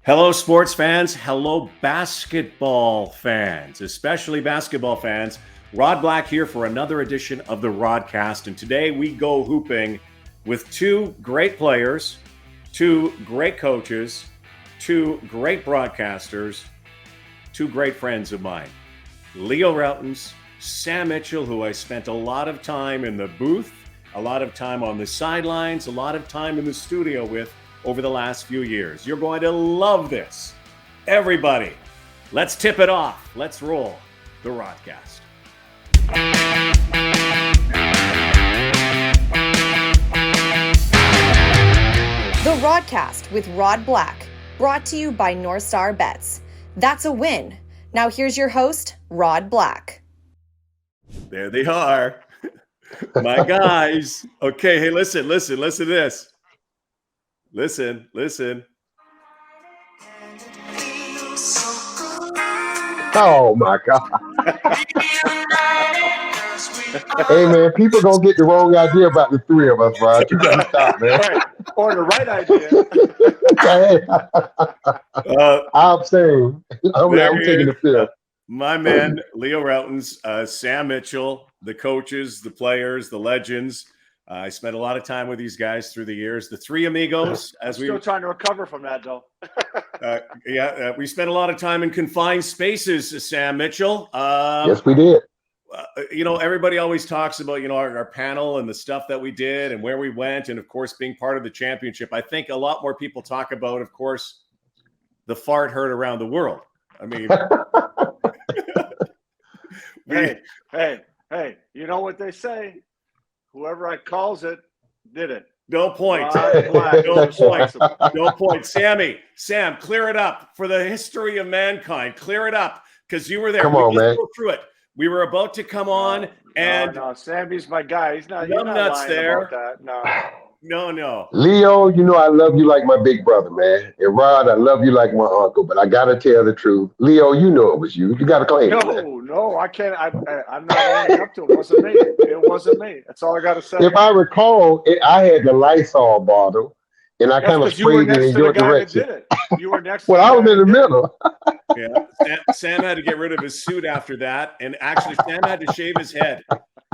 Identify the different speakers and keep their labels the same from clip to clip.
Speaker 1: Hello, sports fans. Hello, basketball fans, especially basketball fans. Rodblack here for another edition of the Rodcast. And today we go hooping with two great players, two great coaches, two great broadcasters, two great friends of mine. Leo Rautins, Sam Mitchell, who I spent a lot of time in the booth, a lot of time on the sidelines, a lot of time in the studio with over the last few years. You're going to love this. Everybody, let's tip it off. Let's roll the Rodcast.
Speaker 2: The Rodcast with Rodblack, brought to you by North Star Bets. That's a win. Now here's your host, Rodblack.
Speaker 1: There they are. My guys. Okay, hey, listen to this. Listen.
Speaker 3: Oh my God. Hey man, people gonna get the wrong idea about the three of us, Rod. You gotta stop, man.
Speaker 4: Right. Or the right idea.
Speaker 3: I'm saying I'm taking the field.
Speaker 1: My man, Leo Rautins, Sam Mitchell, the coaches, the players, the legends. I spent a lot of time with these guys through the years. The three amigos, as
Speaker 4: Still trying to recover from that, though.
Speaker 1: We spent a lot of time in confined spaces, Sam Mitchell.
Speaker 3: Yes, we did.
Speaker 1: Everybody always talks about, our panel and the stuff that we did and where we went. And, of course, being part of the championship. I think a lot more people talk about, of course, the fart heard around the world. I mean,
Speaker 4: hey, you know what they say? Whoever I calls it, did it.
Speaker 1: No point. No point. Sam, clear it up for the history of mankind. Clear it up because you were there.
Speaker 3: Come on, man.
Speaker 1: Go through it. We were about to come on, and
Speaker 4: no, Sammy's my guy. He's not.
Speaker 1: You're not lying
Speaker 4: there. About that.
Speaker 1: No.
Speaker 3: Leo, I love you like my big brother, man. And Rod, I love you like my uncle. But I gotta tell the truth, Leo. You know it was you. You gotta claim it.
Speaker 4: No, I can't. I'm not owning up to it. It wasn't me. It wasn't me. That's all I gotta say.
Speaker 3: If I recall, I had the Lysol bottle, and I kind of sprayed it in your direction.
Speaker 4: You were next.
Speaker 3: Well, I was in the middle.
Speaker 1: Yeah, Sam had to get rid of his suit after that, and actually, Sam had to shave his head.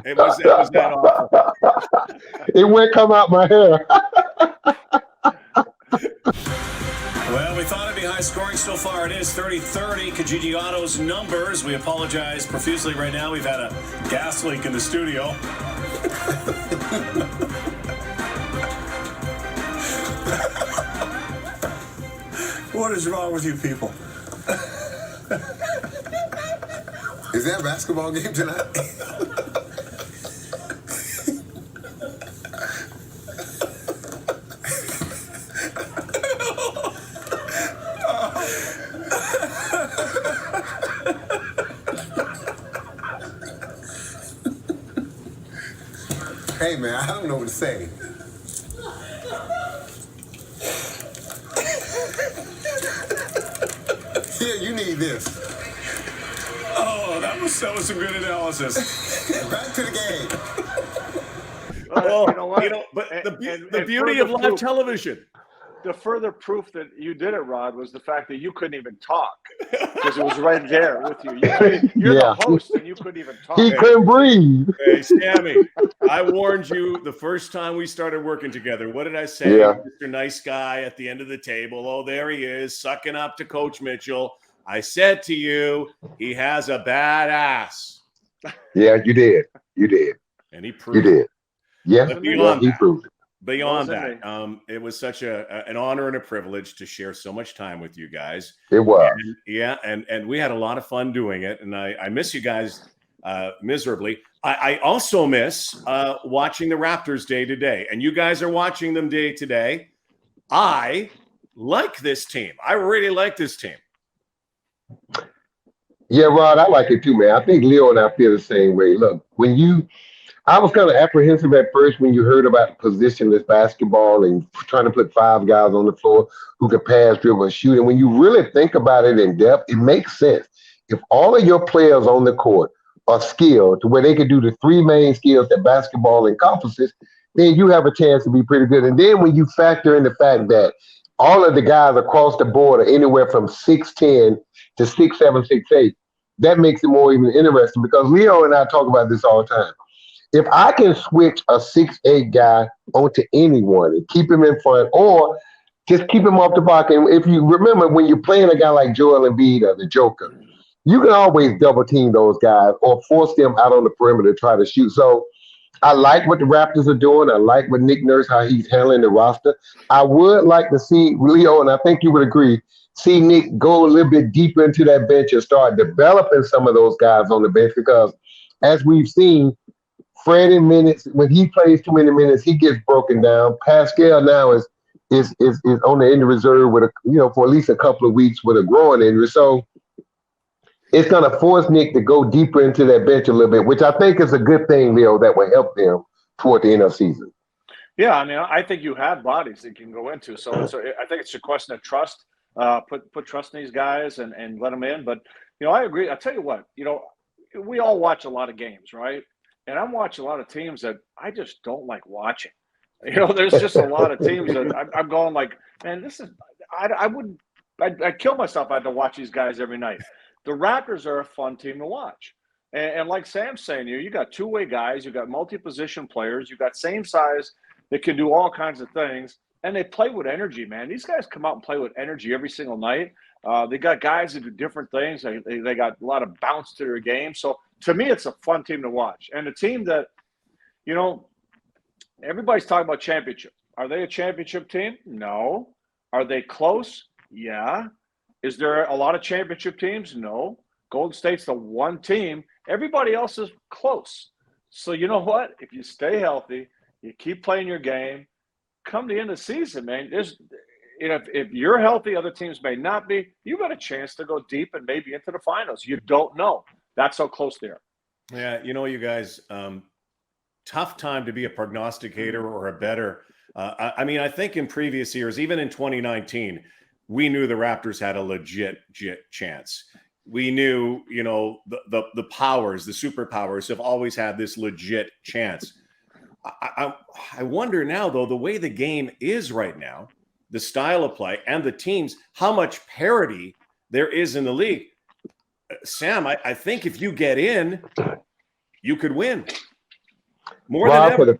Speaker 1: It was that awful.
Speaker 3: It wouldn't come out my hair.
Speaker 1: Well, we thought it'd be high scoring so far. It is 30-30. Kijiji Auto's numbers. We apologize profusely right now. We've had a gas leak in the studio. What is wrong with you people?
Speaker 5: Is that a basketball game tonight? Hey man, I don't know what to say. Here, you need this.
Speaker 1: Oh, that was some good analysis.
Speaker 5: Back to the game.
Speaker 4: You know what?
Speaker 1: But the beauty of live television.
Speaker 4: The further proof that you did it, Rod, was the fact that you couldn't even talk because it was right there with you. You're the host, and you couldn't even talk.
Speaker 3: He couldn't breathe.
Speaker 1: Hey, Sammy, I warned you the first time we started working together. What did I say?
Speaker 3: Yeah.
Speaker 1: Mr. Nice Guy at the end of the table. Oh, there he is, sucking up to Coach Mitchell. I said to you, he has a bad ass.
Speaker 3: Yeah, you did.
Speaker 1: And he proved
Speaker 3: it. You did. Yeah, he proved it.
Speaker 1: Beyond that, it was such an honor and a privilege to share so much time with you guys.
Speaker 3: It was.
Speaker 1: And we had a lot of fun doing it. And I miss you guys miserably. I also miss watching the Raptors day to day. And you guys are watching them day to day. I like this team. I really like this team.
Speaker 3: Yeah, Rod, I like it too, man. I think Leo and I feel the same way. Look, I was kind of apprehensive at first when you heard about positionless basketball and trying to put five guys on the floor who could pass, dribble, and shoot. And when you really think about it in depth, it makes sense. If all of your players on the court are skilled to where they can do the three main skills that basketball encompasses, then you have a chance to be pretty good. And then when you factor in the fact that all of the guys across the board are anywhere from 6'10" to 6'7", 6'8". That makes it more even interesting because Leo and I talk about this all the time. If I can switch a 6'8" guy onto anyone and keep him in front, or just keep him off the block. And if you remember, when you're playing a guy like Joel Embiid or the Joker, you can always double team those guys or force them out on the perimeter to try to shoot. So I like what the Raptors are doing. I like what Nick Nurse, how he's handling the roster. I would like to see Leo, and I think you would agree, see Nick go a little bit deeper into that bench and start developing some of those guys on the bench because, as we've seen, Fred in minutes, when he plays too many minutes, he gets broken down. Pascal now is on the injury reserve with for at least a couple of weeks with a groin injury. So it's going to force Nick to go deeper into that bench a little bit, which I think is a good thing, Leo, that will help them toward the end of the season.
Speaker 4: Yeah, I mean, I think you have bodies that you can go into. So I think it's a question of trust. Put trust in these guys and let them in. But, I agree. I'll tell you what, we all watch a lot of games, right? And I'm watching a lot of teams that I just don't like watching. There's just a lot of teams that I'm going like, man, this is I'd kill myself if I had to watch these guys every night. The Raptors are a fun team to watch. And like Sam's saying, you got two-way guys, you got multi-position players, you got same size that can do all kinds of things, and they play with energy, man. These guys come out and play with energy every single night. They got guys that do different things. They got a lot of bounce to their game. So to me, it's a fun team to watch. And a team that, everybody's talking about championship. Are they a championship team? No. Are they close? Yeah. Is there a lot of championship teams? No. Golden State's the one team. Everybody else is close. So you know what? If you stay healthy, you keep playing your game, come the end of the season, man, if you're healthy, other teams may not be, you got a chance to go deep and maybe into the finals. You don't know. That's how close they are.
Speaker 1: Yeah, you guys, tough time to be a prognosticator or a bettor. I think in previous years, even in 2019, we knew the Raptors had a legit chance. We knew, the powers, the superpowers have always had this legit chance. I wonder now, though, the way the game is right now, the style of play and the teams, how much parity there is in the league. Sam, I think if you get in, you could win more
Speaker 3: Rob,
Speaker 1: than ever.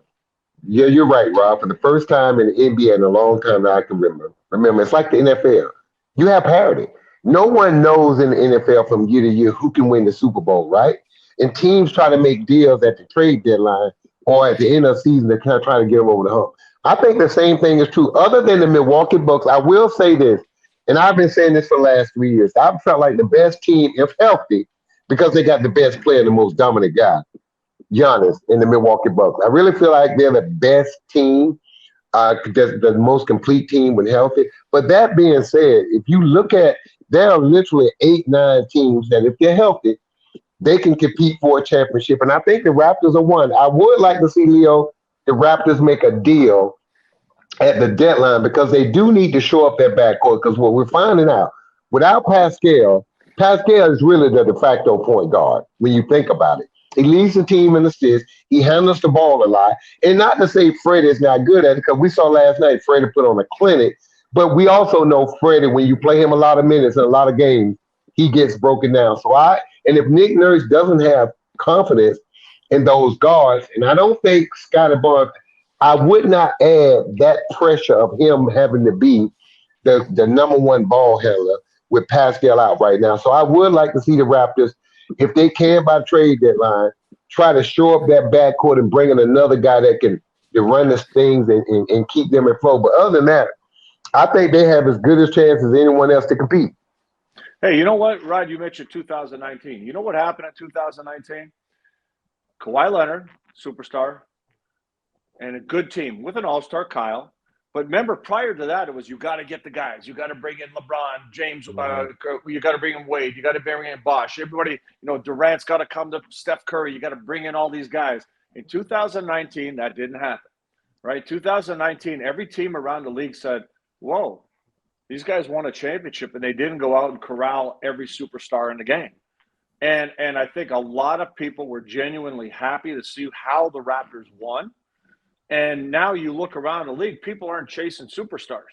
Speaker 3: Yeah, you're right, Rob. For the first time in the NBA in a long time that I can remember, it's like the NFL. You have parity. No one knows in the NFL from year to year who can win the Super Bowl, right? And teams try to make deals at the trade deadline or at the end of the season to kind of try to get them over the hump. I think the same thing is true. Other than the Milwaukee Bucks, I will say this, and I've been saying this for the last 3 years. I've felt like the best team, if healthy, because they got the best player, the most dominant guy, Giannis, in the Milwaukee Bucks. I really feel like they're the best team, the most complete team when healthy. But that being said, if you look at, there are literally 8, 9 teams that if they're healthy, they can compete for a championship. And I think the Raptors are one. I would like to see, Leo, the Raptors make a deal at the deadline because they do need to show up their backcourt because what we're finding out, without Pascal is really the de facto point guard when you think about it. He leads the team in assists. He handles the ball a lot. And not to say Freddie is not good at it because we saw last night Freddie put on a clinic. But we also know Freddie, when you play him a lot of minutes in a lot of games, he gets broken down. And if Nick Nurse doesn't have confidence in those guards, and I don't think Scottie Barnes, I would not add that pressure of him having to be the number one ball handler with Pascal out right now. So I would like to see the Raptors, if they can by trade deadline, try to shore up that backcourt and bring in another guy that can run the things and keep them in flow. But other than that, I think they have as good a chance as anyone else to compete.
Speaker 4: Hey, you know what, Rod? You mentioned 2019. You know what happened in 2019? Kawhi Leonard, superstar, and a good team with an all-star, Kyle. But remember, prior to that, it was you got to get the guys. You got to bring in LeBron, James. You got to bring in Wade. You got to bring in Bosh. Everybody, Durant's got to come to Steph Curry. You got to bring in all these guys. In 2019, that didn't happen, right? 2019, every team around the league said, whoa, these guys won a championship, and they didn't go out and corral every superstar in the game. And I think a lot of people were genuinely happy to see how the Raptors won. And now you look around the league, people aren't chasing superstars.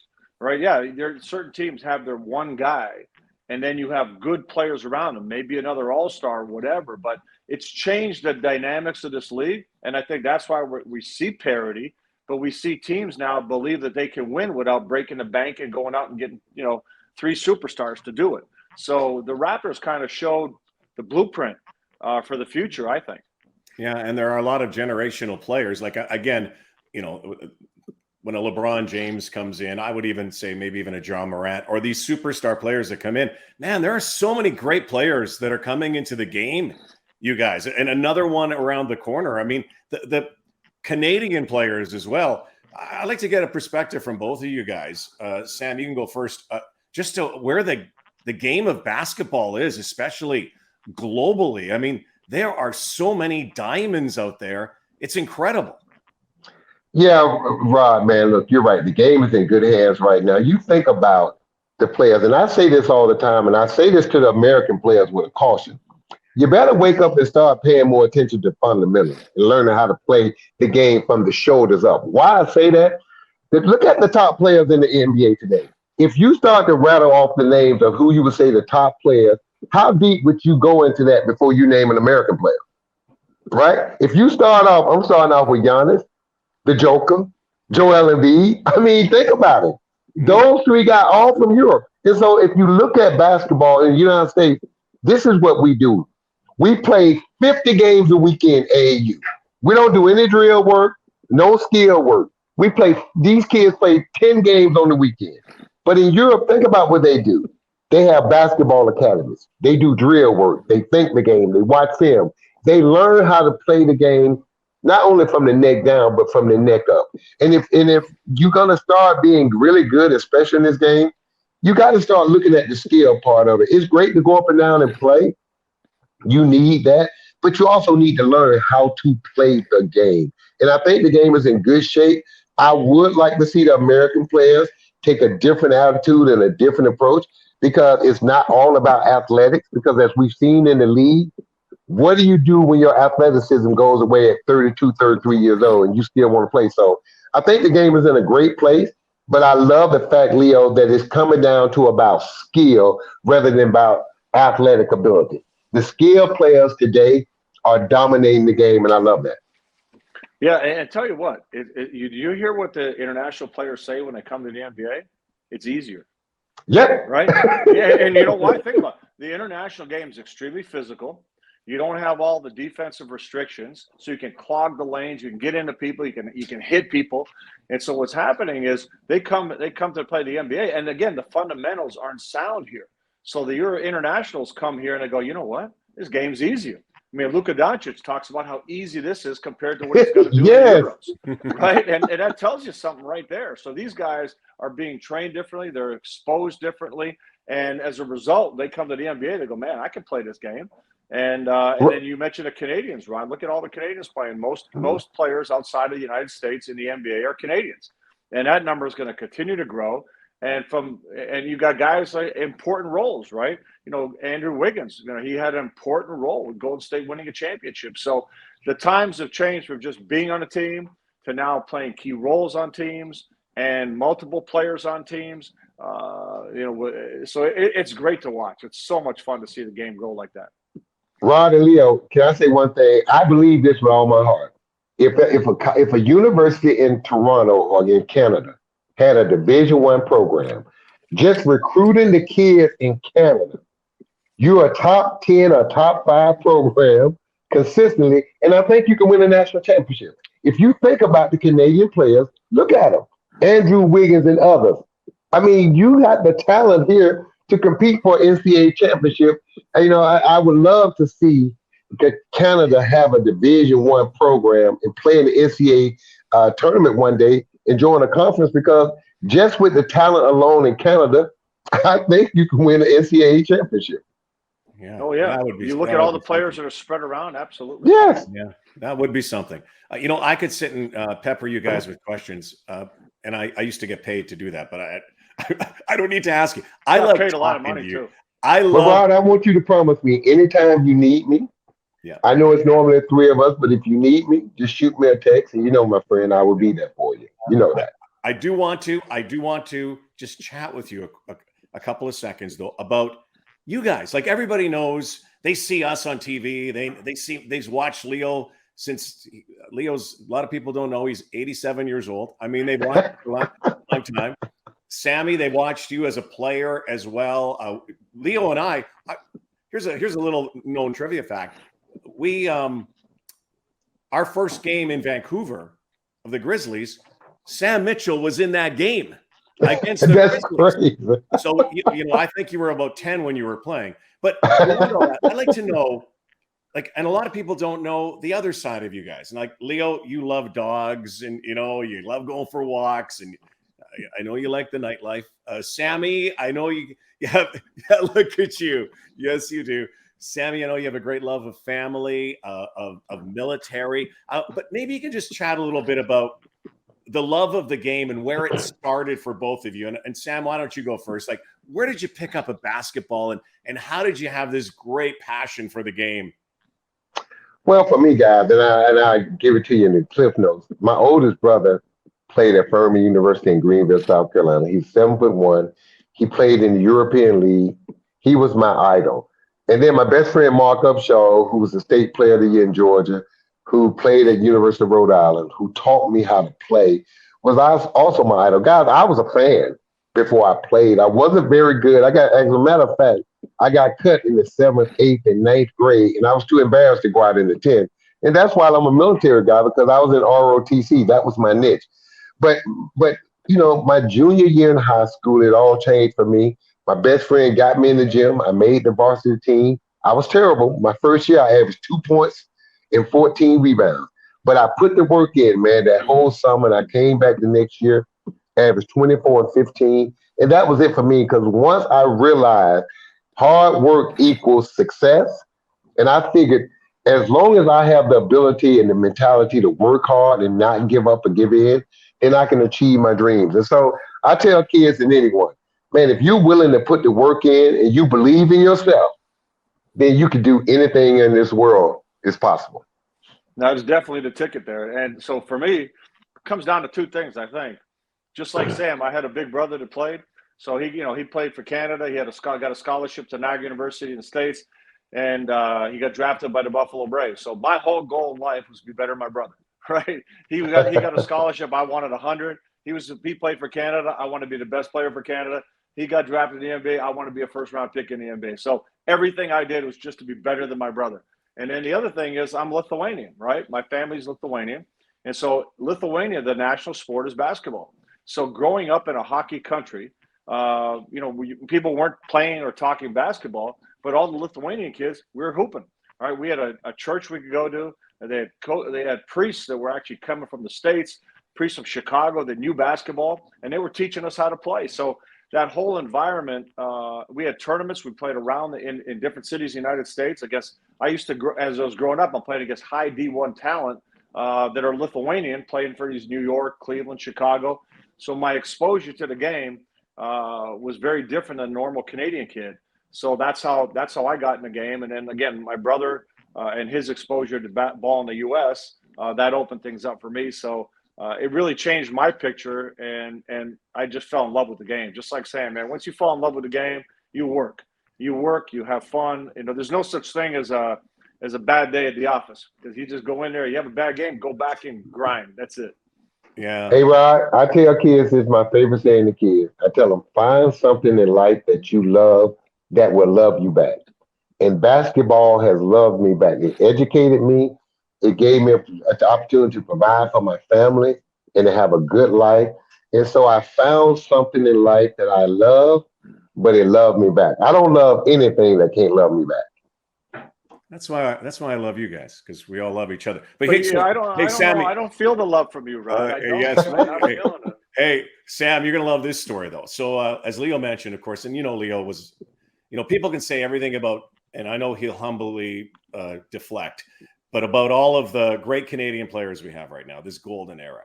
Speaker 4: right? Yeah, there certain teams have their one guy, and then you have good players around them, maybe another all-star, whatever. But it's changed the dynamics of this league, and I think that's why we see parity. But we see teams now believe that they can win without breaking the bank and going out and getting, 3 superstars to do it. So the Raptors kind of showed the blueprint for the future, I think.
Speaker 1: Yeah, and there are a lot of generational players. Like, again, when a LeBron James comes in, I would even say maybe even a John Morant or these superstar players that come in. Man, there are so many great players that are coming into the game, you guys. And another one around the corner. I mean, the Canadian players as well. I'd like to get a perspective from both of you guys. Sam, you can go first. Just to where the game of basketball is, especially globally. I mean, there are so many diamonds out there. It's incredible.
Speaker 3: Yeah, Rod, man, look, you're right. The game is in good hands right now. You think about the players, and I say this all the time, and I say this to the American players with a caution. You better wake up and start paying more attention to fundamentals and learning how to play the game from the shoulders up. Why I say that? Look at the top players in the NBA today. If you start to rattle off the names of who you would say the top players, how deep would you go into that before you name an American player? Right? If you start off, I'm starting off with Giannis, the Joker, Joel Embiid. I mean, think about it. Those 3 got all from Europe. And so if you look at basketball in the United States, this is what we do. We play 50 games a week in AAU. We don't do any drill work, no skill work. These kids play 10 games on the weekend. But in Europe, think about what they do. They have basketball academies. They do drill work. They think the game. They watch film. They learn how to play the game, not only from the neck down, but from the neck up. And if you're gonna start being really good, especially in this game, you got to start looking at the skill part of it. It's great to go up and down and play. You need that, but you also need to learn how to play the game. And I think the game is in good shape. I would like to see the American players take a different attitude and a different approach because it's not all about athletics. Because as we've seen in the league, what do you do when your athleticism goes away at 32, 33 years old and you still want to play? So I think the game is in a great place, but I love the fact, Leo, that it's coming down to about skill rather than about athletic ability. The skill players today are dominating the game, and I love that.
Speaker 4: Yeah, and tell you what, you hear what the international players say when they come to the NBA? It's easier.
Speaker 3: Yep.
Speaker 4: Right? Yeah, and you know why? Think about it. The international game is extremely physical. You don't have all the defensive restrictions, so you can clog the lanes. You can get into people. You can hit people. And so what's happening is they come to play the NBA, and again, the fundamentals aren't sound here. So the internationals come here and they go, you know what? This game's easier. I mean, Luka Doncic talks about how easy this is compared to what he's going to do in the Euros, right? And that tells you something right there. So these guys are being trained differently. They're exposed differently. And as a result, they come to the NBA. They go, man, I can play this game. And then you mentioned the Canadians, Ron. Look at all the Canadians playing. Most players outside of the United States in the NBA are Canadians. And that number is going to continue to grow. And you got guys like important roles, right? You know, Andrew Wiggins, he had an important role with Golden State winning a championship. So the times have changed from just being on a team to now playing key roles on teams and multiple players on teams. So it's great to watch. It's so much fun to see the game grow like that.
Speaker 3: Rod and Leo, can I say one thing? I believe this with all my heart. If a university in Toronto or in Canada had a Division I program, just recruiting the kids in Canada, you're a top 10 or top 5 program consistently, and I think you can win a national championship. If you think about the Canadian players, look at them, Andrew Wiggins and others. I mean, you got the talent here to compete for an NCAA championship. And, I would love to see Canada have a Division I program and play in the NCAA tournament one day and join a conference, because just with the talent alone in Canada, I think you can win an NCAA championship.
Speaker 1: Yeah.
Speaker 4: Oh, yeah. You look at all the players that are spread around, absolutely.
Speaker 3: Yes.
Speaker 1: Yeah, that would be something. I could sit and pepper you guys with questions, and I used to get paid to do that, but I don't need to ask you. I love
Speaker 4: paid a lot of
Speaker 1: talking
Speaker 4: money
Speaker 1: to you.
Speaker 4: too.
Speaker 3: Rod, I want you to promise me anytime you need me.
Speaker 1: Yeah.
Speaker 3: I know it's normally 3 of us, but if you need me, just shoot me a text, and my friend, I will be there for you. You know that.
Speaker 1: I do want to just chat with you a couple of seconds though about you guys. Like everybody knows, they see us on TV. They've watched Leo since Leo's. A lot of people don't know he's 87 years old. I mean, they've watched for a long time. Sammy, they watched you as a player as well. Leo and I. Here's a little known trivia fact. We our first game in Vancouver of the Grizzlies, Sam Mitchell was in that game against the
Speaker 3: That's
Speaker 1: Grizzlies.
Speaker 3: crazy.
Speaker 1: So I think you were about 10 when you were playing. But I'd like to know, like, and a lot of people don't know the other side of you guys. And like Leo, you love dogs, and you love going for walks, and I know you like the nightlife. Sammy, I know you have. Yeah, look at you. Yes, you do. Sammy, I know you have a great love of family, of military. But maybe you can just chat a little bit about the love of the game and where it started for both of you. And Sam, why don't you go first? Like, where did you pick up a basketball, and how did you have this great passion for the game?
Speaker 3: Well, for me, guys, and I give it to you in the cliff notes. My oldest brother played at Furman University in Greenville, South Carolina. He's 7'1". He played in the European League. He was my idol. And then my best friend, Mark Upshaw, who was the state player of the year in Georgia, who played at University of Rhode Island, who taught me how to play, was also my idol. Guys, I was a fan before I played. I wasn't very good. As a matter of fact, I got cut in the 7th, 8th, and 9th grade, and I was too embarrassed to go out in the 10th. And that's why I'm a military guy, because I was in ROTC. That was my niche. But my junior year in high school, it all changed for me. My best friend got me in the gym. I made the varsity team. I was terrible. My first year, I averaged 2 points and 14 rebounds. But I put the work in, man, that whole summer. And I came back the next year, averaged 24 and 15. And that was it for me, because once I realized hard work equals success, and I figured as long as I have the ability and the mentality to work hard and not give up or give in, then I can achieve my dreams. And so I tell kids and anyone, man, if you're willing to put the work in and you believe in yourself, then you can do anything in this world is possible.
Speaker 4: That is definitely the ticket there. And so for me, it comes down to two things, I think. Just like Sam, I had a big brother that played. So he played for Canada. He got a scholarship to Niagara University in the States, and he got drafted by the Buffalo Braves. So my whole goal in life was to be better than my brother, right? He got a scholarship. I wanted 100. He played for Canada. I want to be the best player for Canada. He got drafted in the NBA. I want to be a first-round pick in the NBA. So everything I did was just to be better than my brother. And then the other thing is I'm Lithuanian, right? My family's Lithuanian. And so Lithuania, the national sport is basketball. So growing up in a hockey country, people weren't playing or talking basketball, but all the Lithuanian kids, we were hooping. All right, we had a church we could go to. They had priests that were actually coming from the States, priests from Chicago that knew basketball, and they were teaching us how to play. So that whole environment, we had tournaments. We played around in different cities in the United States. As I was growing up, I'm playing against high D1 talent that are Lithuanian, playing for these New York, Cleveland, Chicago. So my exposure to the game was very different than a normal Canadian kid. So that's how I got in the game. And then again, my brother and his exposure to ball in the U.S. That opened things up for me. So it really changed my picture, and I just fell in love with the game. Just like Sam, man, once you fall in love with the game, you work, you have fun. There's no such thing as a bad day at the office, because you just go in there, you have a bad game, go back and grind. That's it.
Speaker 1: Yeah.
Speaker 3: Hey, Rod, I tell kids, it's my favorite saying to kids. I tell them, find something in life that you love that will love you back. And basketball has loved me back. It educated me. It gave me the opportunity to provide for my family and to have a good life. And so I found something in life that I love, but it loved me back. I don't love anything that can't love me back.
Speaker 1: That's why I love you guys, because we all love each other. But
Speaker 4: Sammy, I don't feel the love from you, Rod.
Speaker 1: Yes. Hey, Sam, you're gonna love this story though. So as Leo mentioned, of course, and Leo was, people can say everything about, and I know he'll humbly deflect, but about all of the great Canadian players we have right now, this golden era.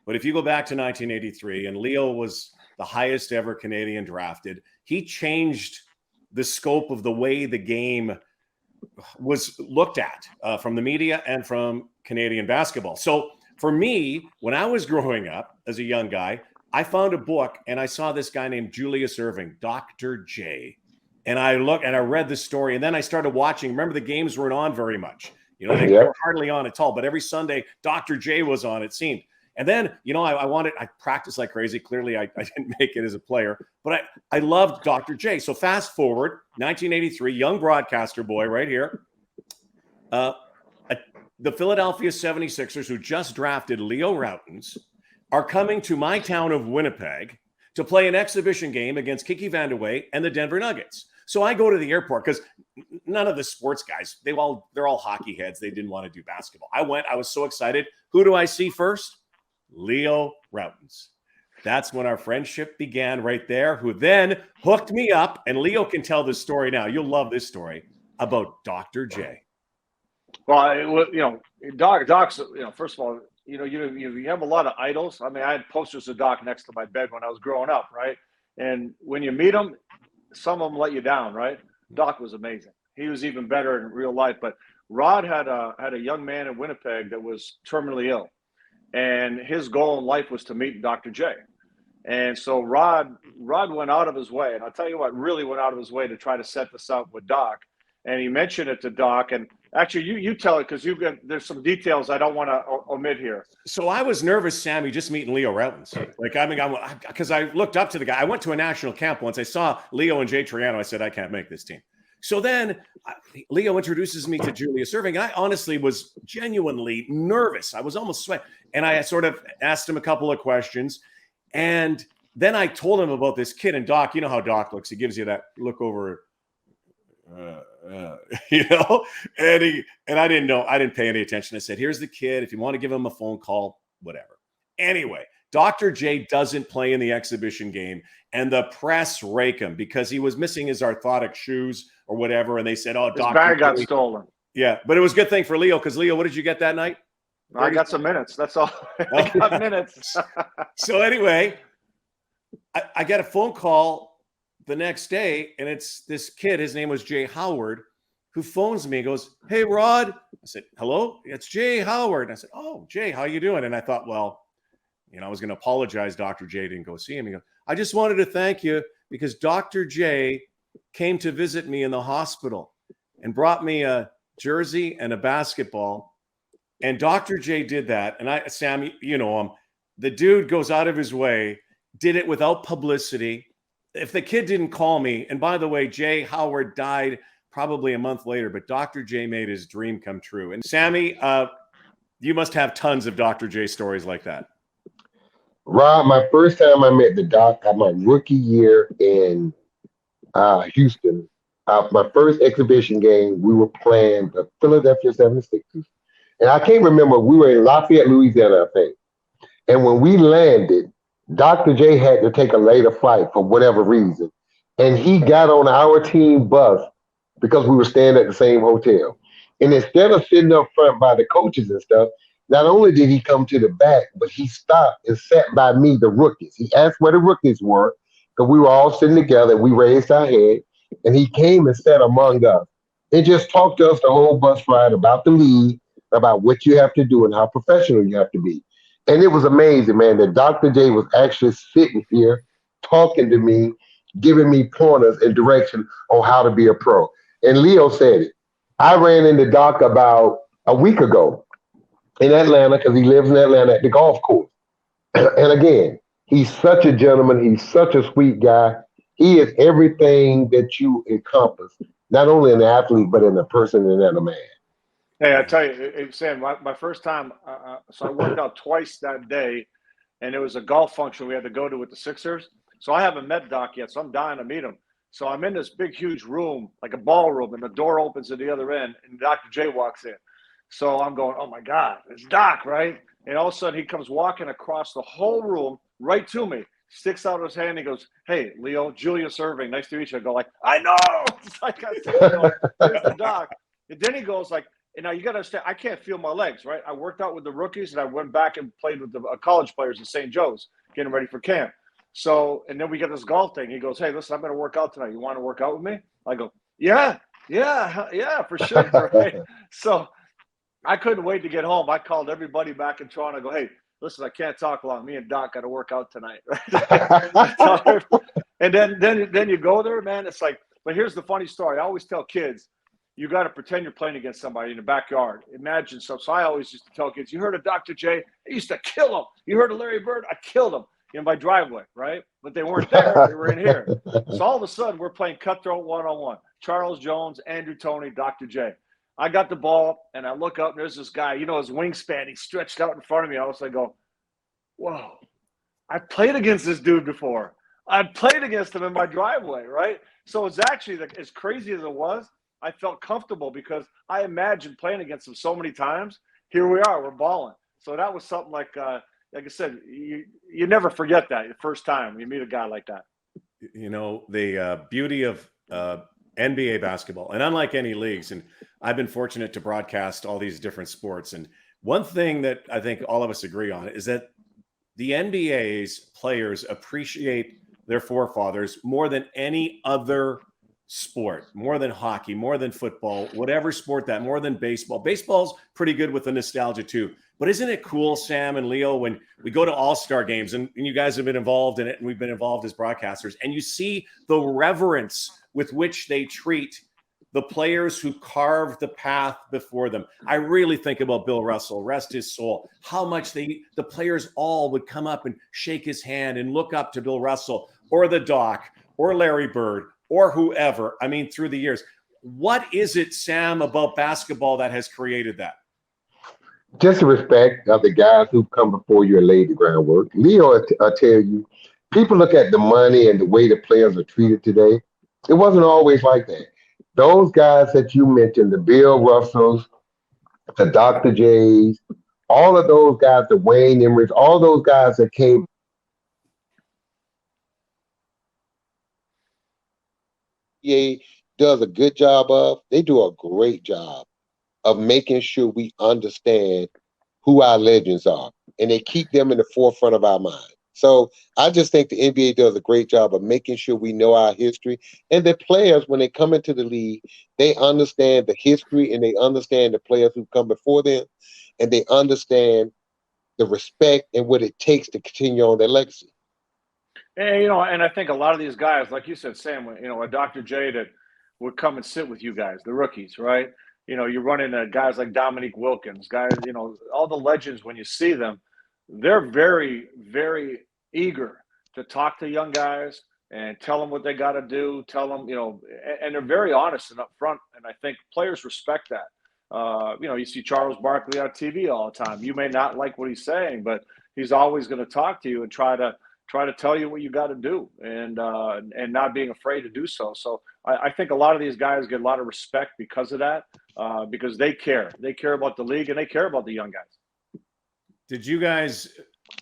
Speaker 1: But if you go back to 1983, and Leo was the highest ever Canadian drafted, he changed the scope of the way the game was looked at from the media and from Canadian basketball. So for me, when I was growing up as a young guy, I found a book and I saw this guy named Julius Erving, Dr. J. And I looked and I read the story, and then I started watching. Remember, the games weren't on very much. They were hardly on at all. But every Sunday, Dr. J was on, it seemed. And then, I practiced like crazy. Clearly, I didn't make it as a player, but I loved Dr. J. So fast forward, 1983, young broadcaster boy right here. The Philadelphia 76ers, who just drafted Leo Rautins, are coming to my town of Winnipeg to play an exhibition game against Kiki Vandeweghe and the Denver Nuggets. So I go to the airport because none of the sports guys, they're all hockey heads. They didn't want to do basketball. I went. I was so excited. Who do I see first? Leo Rautins. That's when our friendship began right there, who then hooked me up. And Leo can tell this story now. You'll love this story about Dr. J.
Speaker 4: Well, Doc's, first of all, you have a lot of idols. I mean, I had posters of Doc next to my bed when I was growing up, right? And when you meet him, some of them let you down, right? Doc was amazing. He was even better in real life. But Rod had a young man in Winnipeg that was terminally ill. And his goal in life was to meet Dr. J. And so Rod went out of his way, and I'll tell you what, really went out of his way to try to set this up with Doc. And he mentioned it to Doc. And actually, you tell it, because there's some details I don't want to omit here.
Speaker 1: So I was nervous, Sammy, just meeting Leo Rautins. Because I looked up to the guy. I went to a national camp once. I saw Leo and Jay Triano. I said, I can't make this team. So then Leo introduces me to Julius Erving. And I honestly was genuinely nervous. I was almost sweating. And I sort of asked him a couple of questions. And then I told him about this kid. And Doc, you know how Doc looks. He gives you that look over, and I didn't know. I didn't pay any attention. I said, here's the kid. If you want to give him a phone call, whatever. Anyway, Dr. J doesn't play in the exhibition game. And the press rake him because he was missing his orthotic shoes or whatever. And they said, oh, Dr.
Speaker 4: His bag got stolen.
Speaker 1: Yeah, but it was a good thing for Leo, because Leo, what did you get that night?
Speaker 4: I got some minutes. That's all. I got minutes.
Speaker 1: So anyway, I get a phone call the next day, and it's this kid. His name was Jay Howard, who phones me and goes, hey, Rod. I said, hello, it's Jay Howard. And I said, oh, Jay, how you doing? And I thought, well, I was going to apologize. Dr. J didn't go see him. He goes, I just wanted to thank you because Dr. J came to visit me in the hospital and brought me a jersey and a basketball. And Dr. J did that. And Sam, you know him. The dude goes out of his way, did it without publicity. If the kid didn't call me, and by the way, Jay Howard died probably a month later, but Dr. J made his dream come true. And Sammy, you must have tons of Dr. J stories like that.
Speaker 3: Rob, my first time I met the doc, my rookie year in Houston, my first exhibition game, we were playing the Philadelphia 76ers. And I can't remember, we were in Lafayette, Louisiana, I think. And when we landed, Dr. J had to take a later flight for whatever reason. And he got on our team bus because we were staying at the same hotel. And instead of sitting up front by the coaches and stuff, not only did he come to the back, but he stopped and sat by me, the rookies. He asked where the rookies were, because we were all sitting together. We raised our head, and he came and sat among us and just talked to us the whole bus ride about the league, about what you have to do and how professional you have to be. And it was amazing, man, that Dr. J was actually sitting here talking to me, giving me pointers and direction on how to be a pro. And Leo said it. I ran into Doc about a week ago in Atlanta, because he lives in Atlanta, at the golf course. And again, he's such a gentleman. He's such a sweet guy. He is everything that you encompass, not only an athlete, but in a person and in a man.
Speaker 4: Hey, I tell you, Sam, my first time, so I worked out twice that day, and it was a golf function we had to go to with the Sixers. So I haven't met Doc yet, so I'm dying to meet him. So I'm in this big, huge room, like a ballroom, and the door opens at the other end, and Dr. J walks in. So I'm going, oh, my God, it's Doc, right? And all of a sudden, he comes walking across the whole room right to me, sticks out his hand, and he goes, hey, Leo, Julius Erving, nice to meet you. I go like, I know! It's like I said, there's the Doc. And then he goes like, and now you got to understand, I can't feel my legs, right? I worked out with the rookies, and I went back and played with the college players in St. Joe's, getting ready for camp. So, and then we get this golf thing. He goes, hey, listen, I'm going to work out tonight. You want to work out with me? I go, yeah, for sure. Right? So I couldn't wait to get home. I called everybody back in Toronto. I go, hey, listen, I can't talk long. Me and Doc got to work out tonight. Right? And then you go there, man. It's like, but here's the funny story. I always tell kids, you got to pretend you're playing against somebody in the backyard. Imagine so. So I always used to tell kids, you heard of Dr. J? I used to kill him. You heard of Larry Bird? I killed him in my driveway, right? But they weren't there. They were in here. So all of a sudden, we're playing cutthroat one-on-one. Charles Jones, Andrew Toney, Dr. J. I got the ball, and I look up, and there's this guy. You know, his wingspan, he's stretched out in front of me. All of a sudden I go, whoa, I played against this dude before. I played against him in my driveway, right? So it's actually, as crazy as it was, I felt comfortable because I imagined playing against him so many times. Here we are, we're balling. So that was something like I said, you never forget that the first time you meet a guy like that.
Speaker 1: You know, the beauty of NBA basketball, and unlike any leagues, and I've been fortunate to broadcast all these different sports. And one thing that I think all of us agree on is that the NBA's players appreciate their forefathers more than any other sport, more than hockey, more than football, whatever sport that, more than baseball. Baseball's pretty good with the nostalgia too. But isn't it cool, Sam and Leo, when we go to all-star games and you guys have been involved in it and we've been involved as broadcasters, and you see the reverence with which they treat the players who carved the path before them. I really think about Bill Russell, rest his soul, how much the players all would come up and shake his hand and look up to Bill Russell or the Doc or Larry Bird or whoever. I mean, through the years. What is it, Sam, about basketball that has created that?
Speaker 3: Just the respect of the guys who've come before you and laid the groundwork. Leo, I tell you, people look at the money and the way the players are treated today. It wasn't always like that. Those guys that you mentioned, the Bill Russells, the Dr. J's, all of those guys, the Wayne Emerys, all those guys that came does a good job of, they do a great job of making sure we understand who our legends are, and they keep them in the forefront of our mind. So I just think the NBA does a great job of making sure we know our history, and the players, when they come into the league, they understand the history and they understand the players who come before them, and they understand the respect and what it takes to continue on their legacy.
Speaker 4: And, and I think a lot of these guys, like you said, Sam, a Dr. J that would come and sit with you guys, the rookies, right? You run into guys like Dominique Wilkins, guys, all the legends, when you see them, they're very, very eager to talk to young guys and tell them what they got to do, tell them, and they're very honest and upfront. And I think players respect that. You see Charles Barkley on TV all the time. You may not like what he's saying, but he's always going to talk to you and try to tell you what you got to do, and not being afraid to do so. So I think a lot of these guys get a lot of respect because of that, because they care. They care about the league and they care about the young guys.
Speaker 1: Did you guys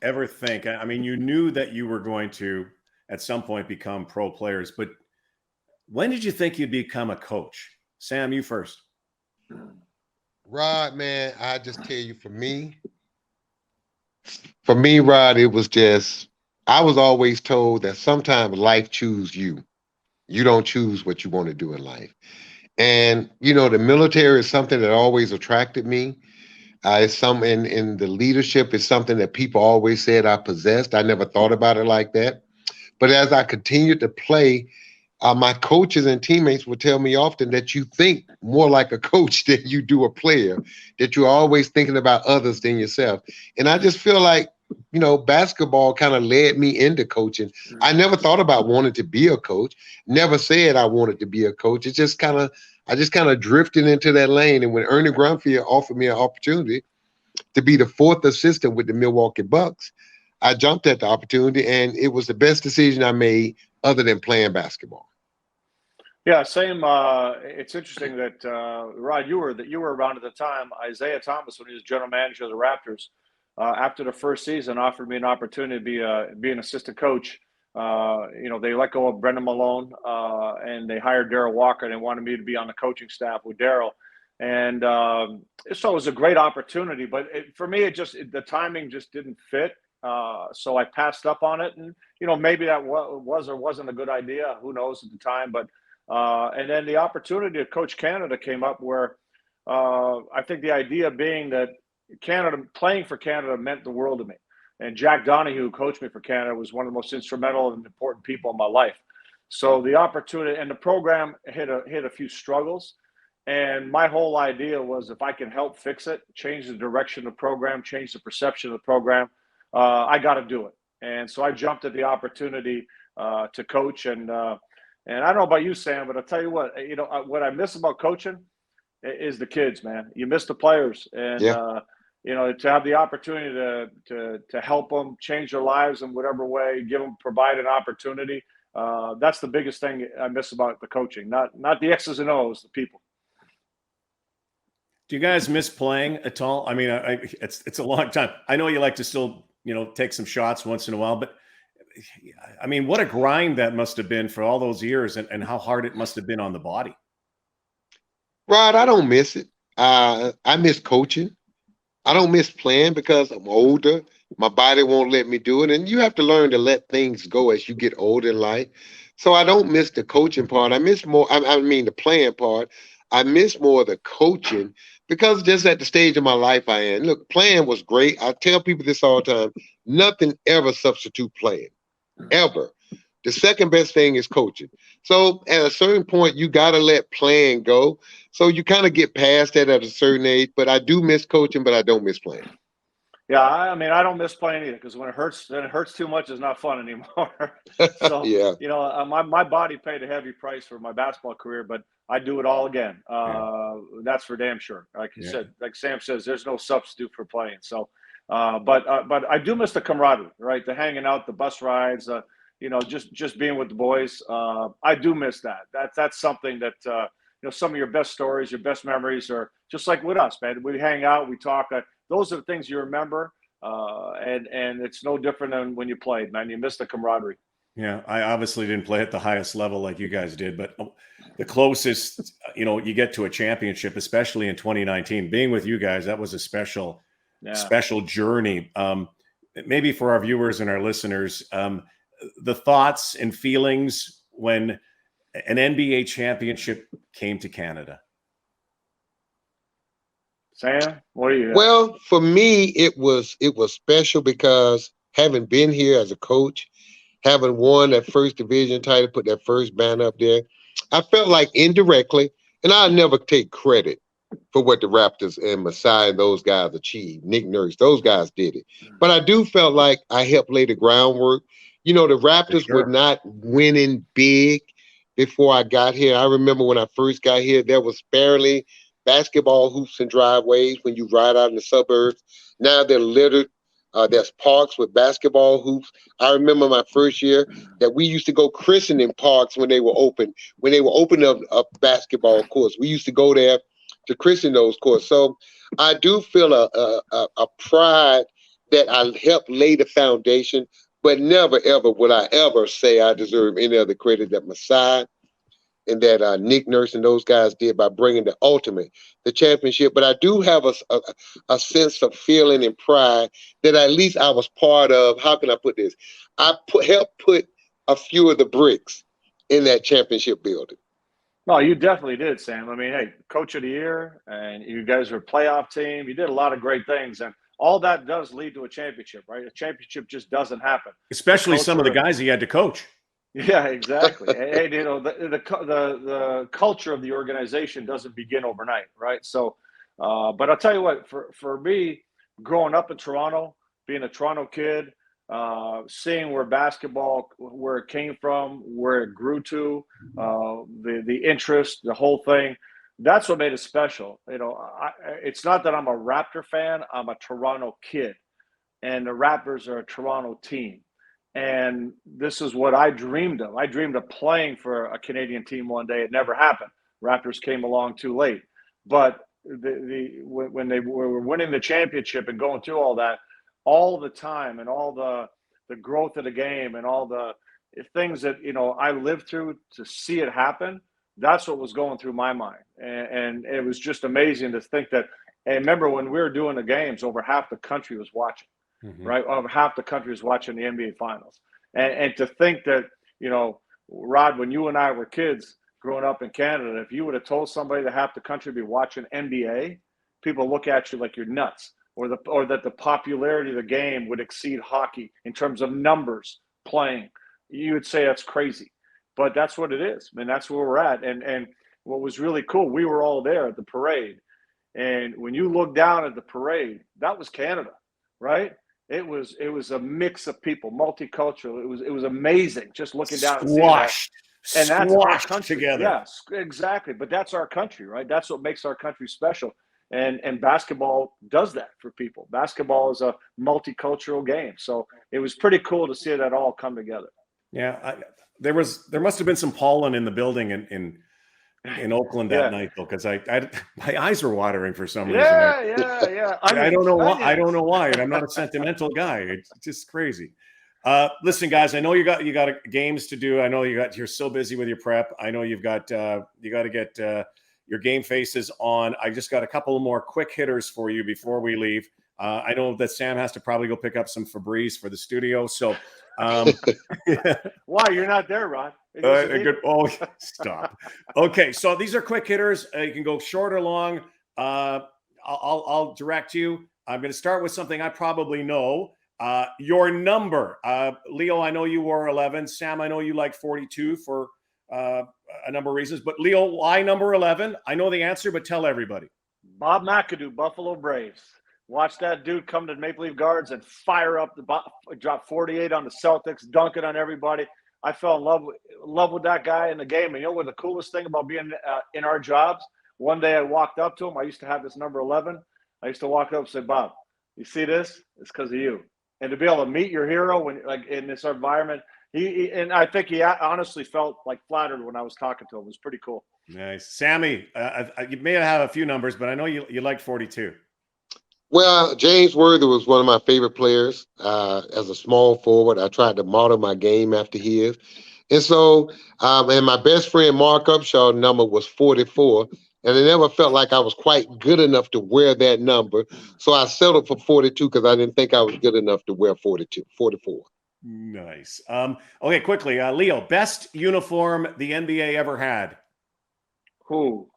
Speaker 1: ever think, I mean, you knew that you were going to at some point become pro players, but when did you think you'd become a coach? Sam, you first.
Speaker 3: Rod, man, I just tell you, for me, Rod, it was just, I was always told that sometimes life chooses you. You don't choose what you want to do in life. And, the military is something that always attracted me. It's something in the leadership is something that people always said I possessed. I never thought about it like that. But as I continued to play, my coaches and teammates would tell me often that you think more like a coach than you do a player, that you're always thinking about others than yourself. And I just feel like, basketball kind of led me into coaching. I never thought about wanting to be a coach, never said I wanted to be a coach. I just kind of drifted into that lane. And when Ernie Grunfeld offered me an opportunity to be the fourth assistant with the Milwaukee Bucks, I jumped at the opportunity, and it was the best decision I made other than playing basketball.
Speaker 4: Yeah, same. It's interesting that Rod, you were around at the time. Isaiah Thomas, when he was general manager of the Raptors, after the first season, offered me an opportunity to be an assistant coach. They let go of Brendan Malone, and they hired Darryl Walker. And they wanted me to be on the coaching staff with Darryl, and so it was a great opportunity. But for me, the timing just didn't fit. So I passed up on it, and maybe that was or wasn't a good idea. Who knows at the time? But and then the opportunity to coach Canada came up, where I think the idea being that playing for Canada meant the world to me. And Jack Donahue, who coached me for Canada, was one of the most instrumental and important people in my life. So the opportunity and the program hit a few struggles. And my whole idea was if I can help fix it, change the direction of the program, change the perception of the program, I got to do it. And so I jumped at the opportunity to coach. And I don't know about you, Sam, but I'll tell you what, what I miss about coaching is the kids, man. You miss the players. And, to have the opportunity to help them change their lives in whatever way, provide an opportunity. That's the biggest thing I miss about the coaching, not the X's and O's, the people.
Speaker 1: Do you guys miss playing at all? I mean, it's a long time. I know you like to still, take some shots once in a while, but I mean, what a grind that must have been for all those years and how hard it must have been on the body.
Speaker 3: Rod, I don't miss it. I miss coaching. I don't miss playing because I'm older. My body won't let me do it. And you have to learn to let things go as you get older in life. So I don't miss the coaching part. I miss more, the playing part. I miss more of the coaching because just at the stage of my life I am. Look, playing was great. I tell people this all the time. Nothing ever substitute playing, ever. The second best thing is coaching. So at a certain point, you got to let playing go. So you kind of get past that at a certain age. But I do miss coaching, but I don't miss playing.
Speaker 4: Yeah, I don't miss playing either because when it hurts too much, it's not fun anymore. So,
Speaker 3: yeah.
Speaker 4: My body paid a heavy price for my basketball career, but I do it all again. That's for damn sure. Like you said, like Sam says, there's no substitute for playing. So, but I do miss the camaraderie, right? The hanging out, the bus rides, just being with the boys. I do miss that. That's something that some of your best stories, your best memories are just like with us, man. We hang out, we talk. Those are the things you remember, and it's no different than when you played, man. You miss the camaraderie.
Speaker 1: Yeah, I obviously didn't play at the highest level like you guys did, but the closest, you get to a championship, especially in 2019, being with you guys, that was a special journey. Maybe for our viewers and our listeners, the thoughts and feelings when an NBA championship came to Canada.
Speaker 4: Sam, what are you?
Speaker 3: Well, for me, it was special because having been here as a coach, having won that first division title, put that first banner up there, I felt like indirectly, and I'll never take credit for what the Raptors and Masai and those guys achieved. Nick Nurse, those guys did it. But I do felt like I helped lay the groundwork. The Raptors were not winning big before I got here. I remember when I first got here, there was barely basketball hoops and driveways when you ride out in the suburbs. Now they're littered. There's parks with basketball hoops. I remember my first year that we used to go christening parks when they were open. When they were opening up basketball courts, we used to go there to christen those courts. So I do feel a pride that I helped lay the foundation, but never, ever would I ever say I deserve any other credit that Masai and that Nick Nurse and those guys did by bringing the championship. But I do have a sense of feeling and pride that at least I was part of. How can I put this? I helped put a few of the bricks in that championship building.
Speaker 4: No, you definitely did, Sam. I mean, hey, coach of the year, and you guys are a playoff team. You did a lot of great things, and all that does lead to a championship, right? A championship just doesn't happen.
Speaker 1: Especially some of the guys he had to coach.
Speaker 4: Yeah, exactly. And the culture of the organization doesn't begin overnight, right? So, but I'll tell you what, for me, growing up in Toronto, being a Toronto kid, seeing where basketball, where it came from, where it grew to, the interest, the whole thing, that's what made it special. It's not that I'm a Raptor fan, I'm a Toronto kid, and the Raptors are a Toronto team. And this is what I dreamed of. I dreamed of playing for a Canadian team one day. It never happened. Raptors came along too late. But when they were winning the championship and going through all that, all the time and all the growth of the game and all the things that I lived through to see it happen, that's what was going through my mind. And it was just amazing to think that. And remember when we were doing the games, over half the country was watching. Right, over half the country is watching the NBA Finals, and to think that Rod, when you and I were kids growing up in Canada, if you would have told somebody that half the country would be watching NBA, people look at you like you're nuts. or that the popularity of the game would exceed hockey in terms of numbers playing, you would say that's crazy. But that's what it is. I mean, that's where we're at. And what was really cool, we were all there at the parade. And when you look down at the parade, that was Canada, right? It was a mix of people, multicultural. It was amazing just looking down and seeing that. And that's our country.
Speaker 1: Together.
Speaker 4: Yes, exactly. But that's our country, right? That's what makes our country special. And basketball does that for people. Basketball is a multicultural game. So it was pretty cool to see that all come together.
Speaker 1: Yeah, there must have been some pollen in the building in Oakland that night, though, because my eyes were watering for some reason.
Speaker 4: Yeah.
Speaker 1: I don't know why. I don't know why, and I'm not a sentimental guy. It's just crazy. Listen, guys, I know you got games to do. I know you're so busy with your prep. I know you got to get your game faces on. I just got a couple more quick hitters for you before we leave. I know that Sam has to probably go pick up some Febreze for the studio. So,
Speaker 4: why you're not there, Rod?
Speaker 1: Good. Oh, stop. Okay, so these are quick hitters. You can go short or long. I'll direct you. I'm going to start with something I probably know. Your number, Leo. I know you wore 11. Sam, I know you like 42 for a number of reasons. But Leo, why number 11? I know the answer, but tell everybody.
Speaker 4: Bob McAdoo, Buffalo Braves. Watch that dude come to Maple Leaf Gardens and fire up drop 48 on the Celtics, dunk it on everybody. I fell in love with that guy in the game. And you know what the coolest thing about being in our jobs? One day I walked up to him. I used to have this number 11. I used to walk up and say, Bob, you see this? It's because of you. And to be able to meet your hero when, like, in this environment, and I think he honestly felt like flattered when I was talking to him. It was pretty cool.
Speaker 1: Nice. Sammy, you may have a few numbers, but I know you like 42.
Speaker 3: Well, James Worthy was one of my favorite players. As a small forward, I tried to model my game after his. And so, and my best friend, Mark Upshaw's number was 44. And I never felt like I was quite good enough to wear that number. So I settled for 42 because I didn't think I was good enough to wear 44.
Speaker 1: Nice. Okay, quickly, Leo, best uniform the NBA ever had?
Speaker 4: Who?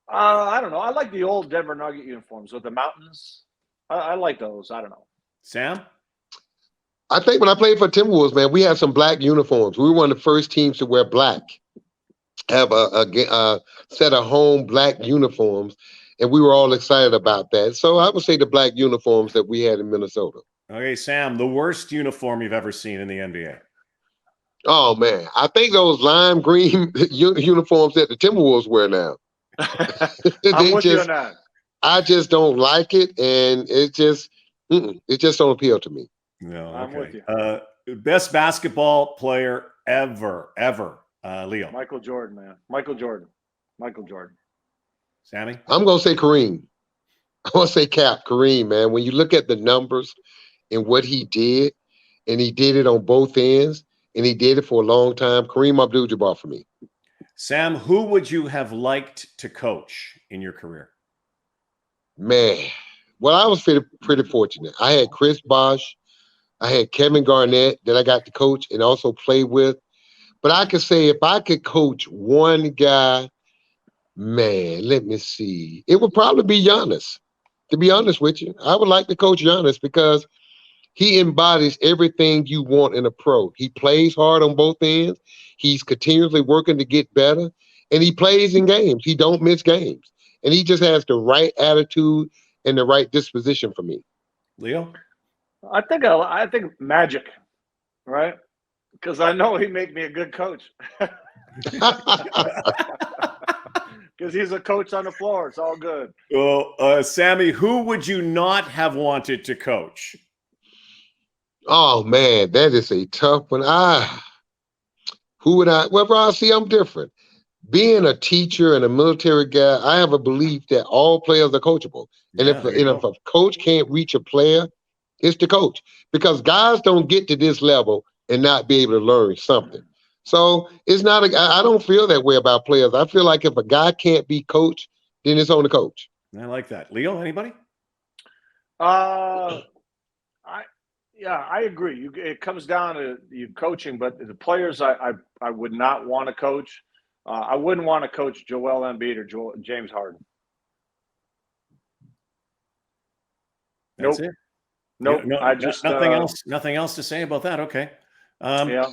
Speaker 4: I don't know. I like the old Denver Nugget uniforms with the mountains. I like those. I don't know.
Speaker 1: Sam?
Speaker 3: I think when I played for Timberwolves, man, we had some black uniforms. We were one of the first teams to wear black, have a set of home black uniforms, and we were all excited about that. So I would say the black uniforms that we had in Minnesota.
Speaker 1: Okay, Sam, the worst uniform you've ever seen in the NBA?
Speaker 3: Oh, man. I think those lime green uniforms that the Timberwolves wear now.
Speaker 4: I'm with you on that.
Speaker 3: I just don't like it, and it just don't appeal to me.
Speaker 1: No, okay.
Speaker 4: I'm with you.
Speaker 1: Best basketball player ever, Leo.
Speaker 4: Michael Jordan, man. Michael Jordan.
Speaker 1: Sammy?
Speaker 3: I'm going to say Kareem. I want to say Kareem, man. When you look at the numbers and what he did, and he did it on both ends, and he did it for a long time, Kareem Abdul-Jabbar for me.
Speaker 1: Sam, who would you have liked to coach in your career?
Speaker 3: Man, well, I was pretty fortunate. I had Chris Bosh. I had Kevin Garnett that I got to coach and also play with. But I could say if I could coach one guy, man, let me see. It would probably be Giannis. To be honest with you, I would like to coach Giannis because he embodies everything you want in a pro. He plays hard on both ends. He's continuously working to get better, and he plays in games. He don't miss games, and he just has the right attitude and the right disposition for me.
Speaker 1: Leo?
Speaker 4: I think Magic, right? Because I know he make me a good coach. Because he's a coach on the floor. It's all good.
Speaker 1: Well, Sammy, who would you not have wanted to coach?
Speaker 3: Oh, man, that is a tough one. Who would I? Well, Rob, see, I'm different. Being a teacher and a military guy, I have a belief that all players are coachable. And if a coach can't reach a player, it's the coach. Because guys don't get to this level and not be able to learn something. So it's not. I don't feel that way about players. I feel like if a guy can't be coached, then it's on the coach.
Speaker 1: I like that. Leo, anybody?
Speaker 4: I agree. It comes down to you coaching, but the players I would not want to coach. I wouldn't want to coach Joel Embiid or James Harden.
Speaker 1: That's
Speaker 4: Nope.
Speaker 1: it.
Speaker 4: Nope. I
Speaker 1: No,
Speaker 4: just
Speaker 1: nothing else to say about that. Okay.
Speaker 4: yeah.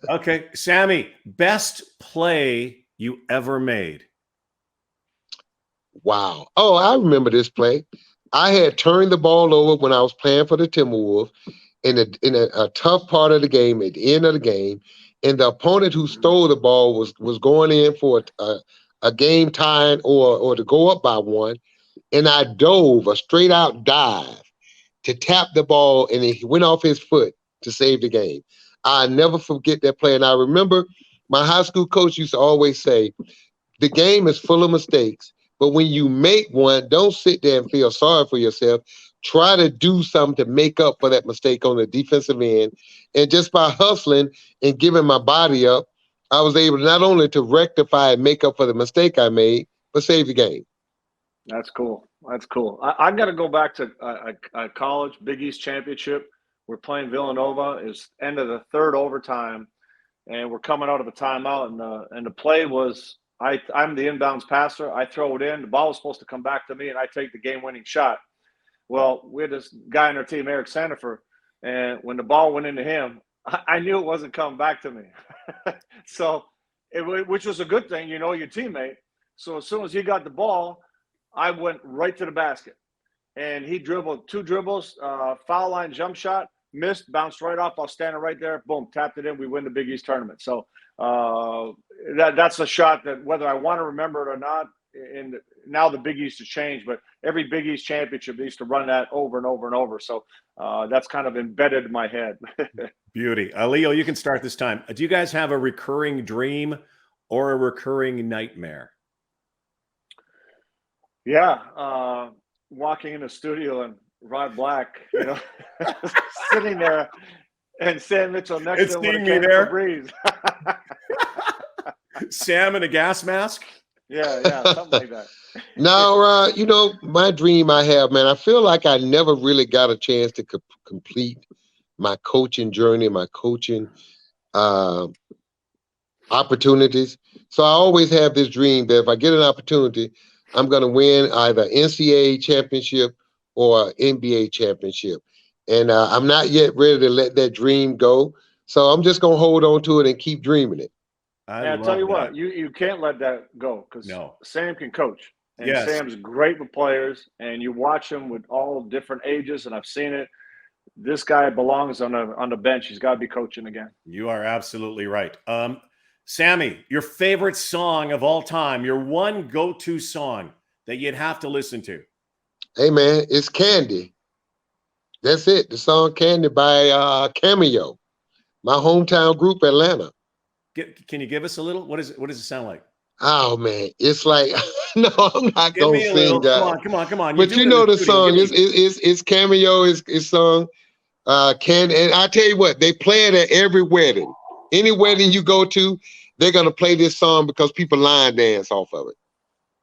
Speaker 1: Okay, Sammy, best play you ever made.
Speaker 3: Wow. Oh, I remember this play. I had turned the ball over when I was playing for the Timberwolves in a tough part of the game, at the end of the game, and the opponent who stole the ball was going in for a game tie or to go up by one, and I dove a straight out dive to tap the ball, and it went off his foot to save the game. I never forget that play, and I remember my high school coach used to always say, the game is full of mistakes, but when you make one, don't sit there and feel sorry for yourself. Try to do something to make up for that mistake on the defensive end. And just by hustling and giving my body up, I was able not only to rectify and make up for the mistake I made, but save the game.
Speaker 4: That's cool. That's cool. I got to go back to college, Big East championship. We're playing Villanova. It's end of the third overtime, and we're coming out of a timeout. And the play was I'm the inbounds passer. I throw it in. The ball was supposed to come back to me, and I take the game-winning shot. Well, we had this guy on our team, Eric Sandifer, and when the ball went into him, I knew it wasn't coming back to me. So, which was a good thing, you know, your teammate. So as soon as he got the ball, I went right to the basket. And he dribbled 2 dribbles, foul line jump shot, missed, bounced right off. I was standing right there, boom, tapped it in. We win the Big East tournament. So that's a shot that whether I want to remember it or not, and now the Big East has changed, but every Big East championship they used to run that over and over and over. So that's kind of embedded in my head.
Speaker 1: Beauty. Leo, you can start this time. Do you guys have a recurring dream or a recurring nightmare?
Speaker 4: Yeah. Walking in the studio and Rodblack, you know, sitting there and Sam Mitchell next to him with a can of Breeze.
Speaker 1: Sam in a gas mask?
Speaker 4: Yeah, something like that.
Speaker 3: Now, you know, my dream I have, man, I feel like I never really got a chance to complete my coaching journey, my coaching opportunities. So I always have this dream that if I get an opportunity, I'm going to win either NCAA championship or NBA championship. And I'm not yet ready to let that dream go. So I'm just going to hold on to it and keep dreaming it.
Speaker 4: I'll tell you what, you can't let that go because Sam can coach. And Sam's great with players, and you watch him with all different ages, and I've seen it. This guy belongs on the bench. He's got to be coaching again.
Speaker 1: You are absolutely right. Sammy, your favorite song of all time, your one go-to song that you'd have to listen to?
Speaker 3: Hey, man, it's Candy. That's it. The song Candy by Cameo, my hometown group, Atlanta.
Speaker 1: Can you give us a little? What does it sound like?
Speaker 3: Oh, man, it's like, no, I'm not going to sing, guys.
Speaker 1: Come on.
Speaker 3: But you know the song, it's Cameo, it's song. And I tell you what, they play it at every wedding. Any wedding you go to, they're going to play this song because people line dance off of it.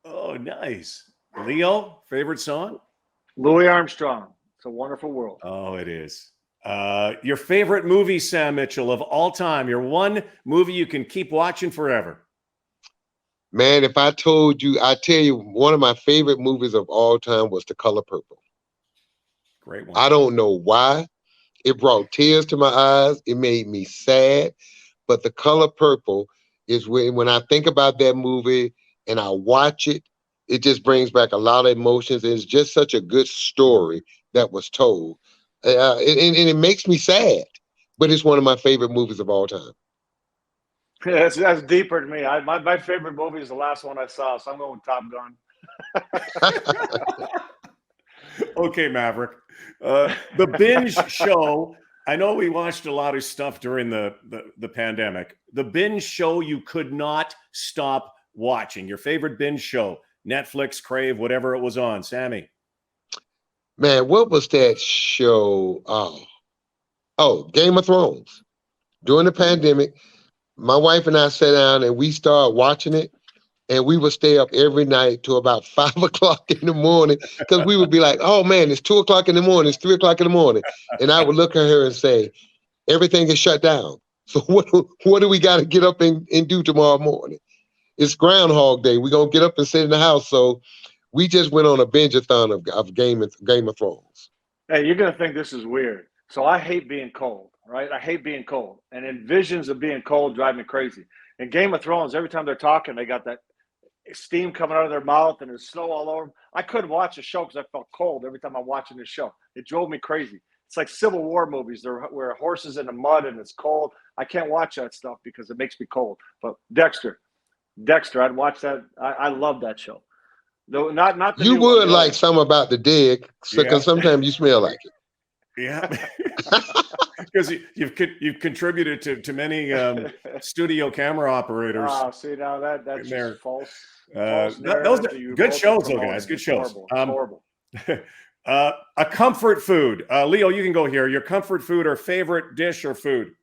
Speaker 1: Oh, nice. Leo, favorite song?
Speaker 4: Louis Armstrong. It's a Wonderful World.
Speaker 1: Oh, it is. Your favorite movie, Sam Mitchell, of all time? Your one movie you can keep watching forever?
Speaker 3: Man, if I told you, I tell you, one of my favorite movies of all time was The Color Purple.
Speaker 1: Great one.
Speaker 3: I don't know why. It brought tears to my eyes. It made me sad. But The Color Purple is when I think about that movie and I watch it, it just brings back a lot of emotions. It's just such a good story that was told. And it makes me sad, but it's one of my favorite movies of all time.
Speaker 4: Yeah, that's deeper to me. My favorite movie is the last one I saw, so I'm going with Top Gun.
Speaker 1: Okay, Maverick. The binge show. I know we watched a lot of stuff during the pandemic. The binge show you could not stop watching. Your favorite binge show, Netflix, Crave, whatever it was on. Sammy.
Speaker 3: Man, what was that show? Oh, Game of Thrones. During the pandemic, my wife and I sat down and we started watching it. And we would stay up every night till about 5 o'clock in the morning because we would be like, oh, man, it's 2 o'clock in the morning. It's 3 o'clock in the morning. And I would look at her and say, everything is shut down. So what do we got to get up and do tomorrow morning? It's Groundhog Day. We're going to get up and sit in the house. So we just went on a binge-a-thon of Game of Thrones.
Speaker 4: Hey, you're gonna think this is weird. So I hate being cold, right? I hate being cold, and then visions of being cold drive me crazy. In Game of Thrones, every time they're talking, they got that steam coming out of their mouth and there's snow all over them. I couldn't watch the show because I felt cold every time I'm watching this show. It drove me crazy. It's like Civil War movies. There where horses in the mud and it's cold. I can't watch that stuff because it makes me cold. But Dexter, I'd watch that. I love that show. Though not the
Speaker 3: You
Speaker 4: new one.
Speaker 3: would like some about the dig, because sometimes you smell like it.
Speaker 1: Yeah, because you've contributed to many studio camera operators.
Speaker 4: Oh, see now that's just false.
Speaker 1: Those are good shows, though, guys. Good shows.
Speaker 4: Horrible.
Speaker 1: A comfort food, Leo. You can go here. Your comfort food or favorite dish or food?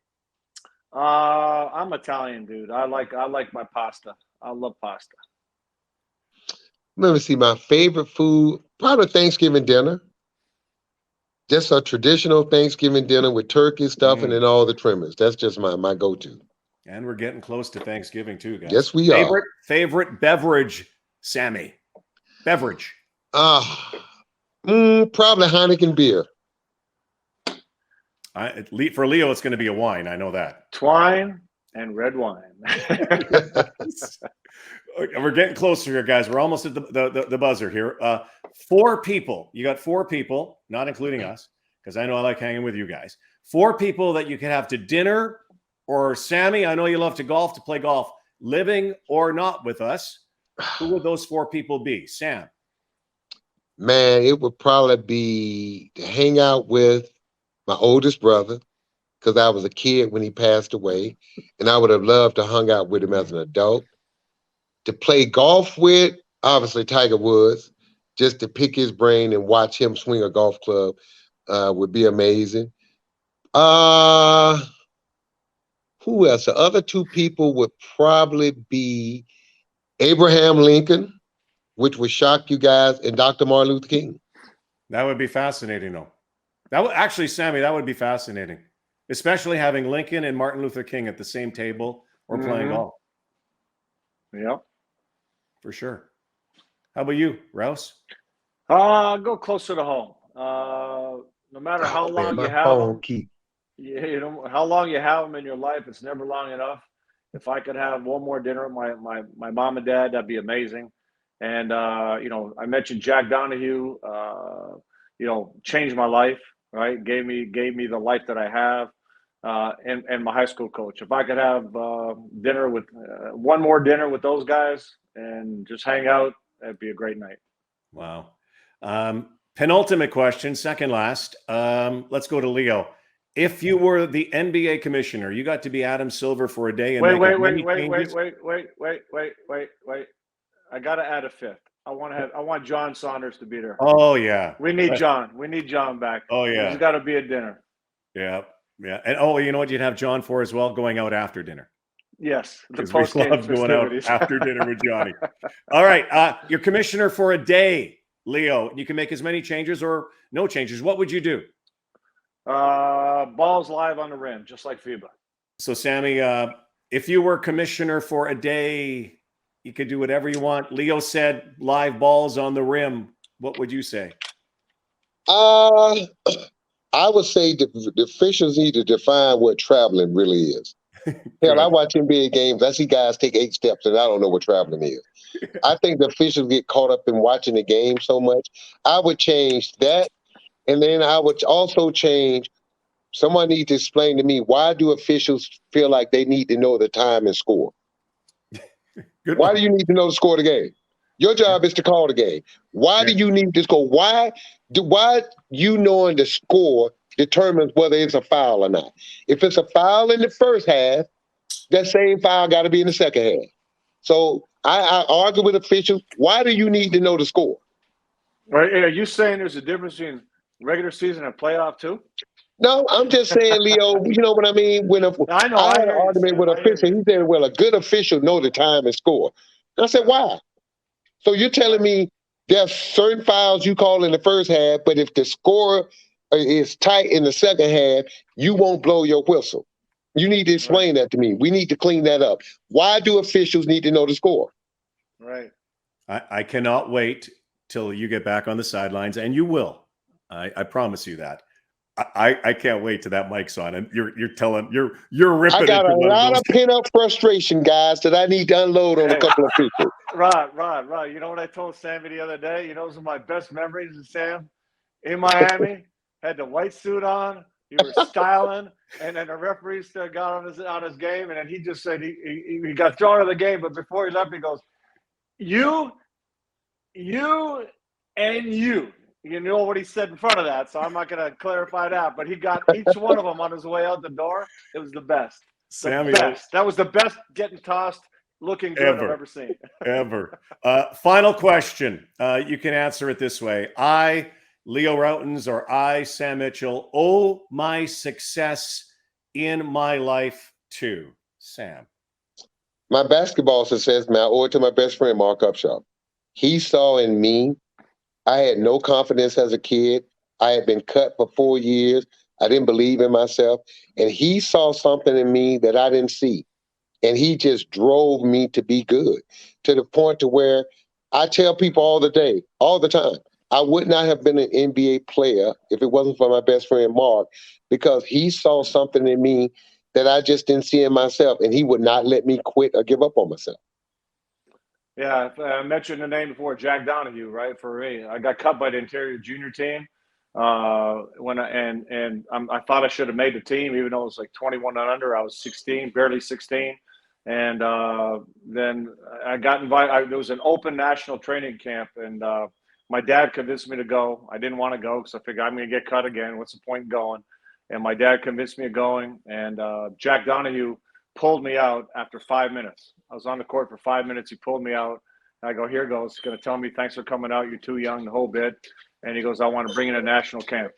Speaker 4: I'm Italian, dude. I like my pasta. I love pasta.
Speaker 3: Let me see. My favorite food, probably Thanksgiving dinner. Just a traditional Thanksgiving dinner with turkey stuffing and all the trimmings. That's just my go-to.
Speaker 1: And we're getting close to Thanksgiving too, guys.
Speaker 3: Yes, we are.
Speaker 1: Favorite beverage, Sammy? Beverage.
Speaker 3: Probably Heineken beer.
Speaker 1: For Leo, it's going to be a wine. I know that.
Speaker 4: Twine and red wine.
Speaker 1: We're getting closer here, guys. We're almost at the buzzer here. 4 people. You got 4 people, not including us, because I know I like hanging with you guys. 4 people that you could have to dinner, or Sammy, I know you love to play golf, living or not with us. Who would those 4 people be? Sam?
Speaker 3: Man, it would probably be to hang out with my oldest brother, because I was a kid when he passed away, and I would have loved to hang out with him as an adult. To play golf with, obviously Tiger Woods, just to pick his brain and watch him swing a golf club would be amazing. Who else? The other 2 people would probably be Abraham Lincoln, which would shock you guys, and Dr. Martin Luther King.
Speaker 1: That would be fascinating, though. That would actually, Sammy, that would be fascinating, especially having Lincoln and Martin Luther King at the same table or playing golf.
Speaker 4: Yep.
Speaker 1: For sure. How about you, Rouse?
Speaker 4: Go closer to home. No matter how long you have them, you know how long you have them in your life, it's never long enough. If I could have one more dinner with my mom and dad, that'd be amazing. And I mentioned Jack Donahue. Changed my life. Right, gave me the life that I have. And my high school coach. If I could have dinner with one more dinner with those guys and just hang out, that'd be a great night.
Speaker 1: Wow. Penultimate question, second last. Let's go to Leo. If you were the NBA commissioner, you got to be Adam Silver for a day. And wait.
Speaker 4: I got to add a 5th. I want John Saunders to be there.
Speaker 1: Oh yeah.
Speaker 4: We need John. We need John back.
Speaker 1: Oh yeah.
Speaker 4: He's got to be at dinner.
Speaker 1: Yeah. Yeah. And you know what you'd have John for as well? Going out after dinner.
Speaker 4: Yes.
Speaker 1: The post-game going out after dinner with Johnny. All right. You're commissioner for a day, Leo. You can make as many changes or no changes. What would you do?
Speaker 4: Balls live on the rim, just like FIBA.
Speaker 1: So, Sammy, if you were commissioner for a day, you could do whatever you want. Leo said live balls on the rim. What would you say?
Speaker 3: I would say the officials need to define what traveling really is. Hell, I watch NBA games. I see guys take 8 steps, and I don't know what traveling is. I think the officials get caught up in watching the game so much. I would change that, and then I would also change. Someone needs to explain to me, why do officials feel like they need to know the time and score? Why do you need to know the score of the game? Your job is to call the game. Why do you need to score? Why you knowing the score determines whether it's a foul or not? If it's a foul in the first half, that same foul got to be in the second half. So I argue with officials. Why do you need to know the score?
Speaker 4: Are you saying there's a difference between regular season and playoff too?
Speaker 3: No, I'm just saying, Leo, you know what I mean? I had an argument with an official. He said, well, a good official know the time and score. And I said, why? So you're telling me there's certain fouls you call in the first half, but if the score is tight in the second half, you won't blow your whistle. You need to explain that to me. We need to clean that up. Why do officials need to know the score?
Speaker 4: Right.
Speaker 1: I cannot wait till you get back on the sidelines, and you will. I promise you that. I can't wait till that mic's on, and you're ripping
Speaker 3: I got
Speaker 1: into
Speaker 3: a
Speaker 1: one of
Speaker 3: lot
Speaker 1: those.
Speaker 3: of pin-up frustration, guys, that I need to unload on a couple of people.
Speaker 4: Rod. You know what I told Sammy the other day? You know, those are my best memories of Sam in Miami. Had the white suit on. You were styling, and then the referee still got on his game, and then he just said he got thrown out of the game. But before he left, he goes, "You, and you." You know what he said in front of that, so I'm not going to clarify that. But he got each one of them on his way out the door. It was the best.
Speaker 1: Sammy,
Speaker 4: Best. That was the best getting tossed, looking good I've ever seen.
Speaker 1: Ever. Final question. You can answer it this way. I, Leo Rautins, or I, Sam Mitchell, owe my success in my life to Sam.
Speaker 3: My basketball success, man, I owe it to my best friend, Mark Upshaw. He saw in me, I had no confidence as a kid. I had been cut for 4 years. I didn't believe in myself. And he saw something in me that I didn't see. And he just drove me to be good, to the point to where I tell people all the time, I would not have been an NBA player if it wasn't for my best friend, Mark, because he saw something in me that I just didn't see in myself. And he would not let me quit or give up on myself.
Speaker 4: Yeah, I mentioned the name before, Jack Donahue, right? For me, I got cut by the interior junior team I thought I should have made the team, even though it was like 21 and under. I was 16, barely 16, and then I got invited. There was an open national training camp, and my dad convinced me to go. I didn't want to go because I figured I'm going to get cut again. What's the point in going? And my dad convinced me of going, and Jack Donahue pulled me out after 5 minutes. I was on the court for 5 minutes. He pulled me out. I go, here goes. He's going to tell me, thanks for coming out. You're too young, the whole bit. And he goes, I want to bring in a national camp.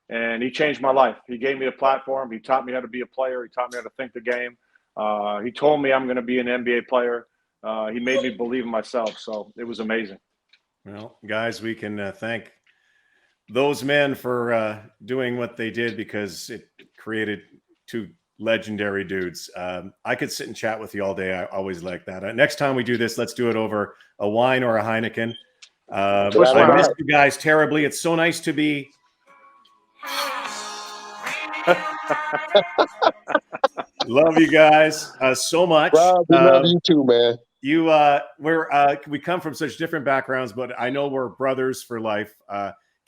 Speaker 4: And he changed my life. He gave me a platform. He taught me how to be a player. He taught me how to think the game. He told me I'm going to be an NBA player. He made me believe in myself. So it was amazing.
Speaker 1: Well, guys, we can thank those men for doing what they did, because it created two legendary dudes. I could sit and chat with you all day. I always like that. Next time we do this, let's do it over a wine or a Heineken. I miss you guys terribly. It's so nice to be. Love you guys so much.
Speaker 3: Rob, we love you too, man.
Speaker 1: We come from such different backgrounds, but I know we're brothers for life.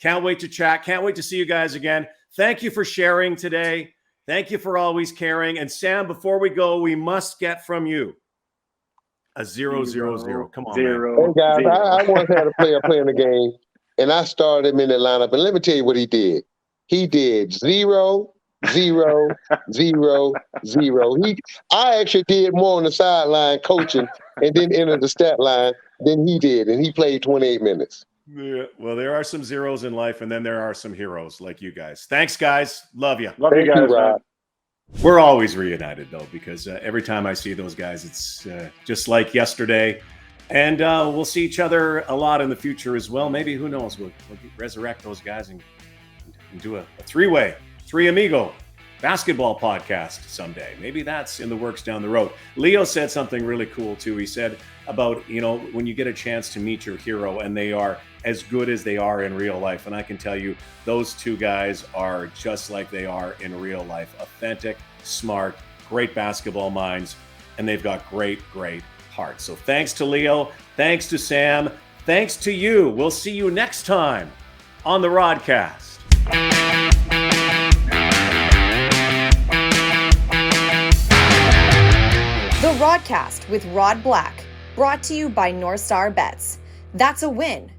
Speaker 1: Can't wait to chat. Can't wait to see you guys again. Thank you for sharing today. Thank you for always caring. And Sam, before we go, we must get from you a 0-0-0. Come on,
Speaker 4: zero,
Speaker 1: man.
Speaker 3: Hey guys, I once had a player playing the game, and I started him in the lineup. And let me tell you what he did. He did 0, 0, 0, 0. I actually did more on the sideline coaching and then entered the stat line than he did, and he played 28 minutes.
Speaker 1: Yeah, well, there are some zeros in life, and then there are some heroes like you guys. Thanks, guys. Love you.
Speaker 4: Love you guys, man.
Speaker 1: We're always reunited, though, because every time I see those guys, it's just like yesterday. And we'll see each other a lot in the future as well. Maybe, who knows, we'll resurrect those guys and do a three-way, three amigo basketball podcast someday. Maybe that's in the works down the road. Leo said something really cool, too. He said about, when you get a chance to meet your hero and they are as good as they are in real life. And I can tell you, those two guys are just like they are in real life. Authentic, smart, great basketball minds, and they've got great, great hearts. So thanks to Leo. Thanks to Sam. Thanks to you. We'll see you next time on the Rodcast.
Speaker 2: The Rodcast with Rodblack, brought to you by North Star Bets. That's a win.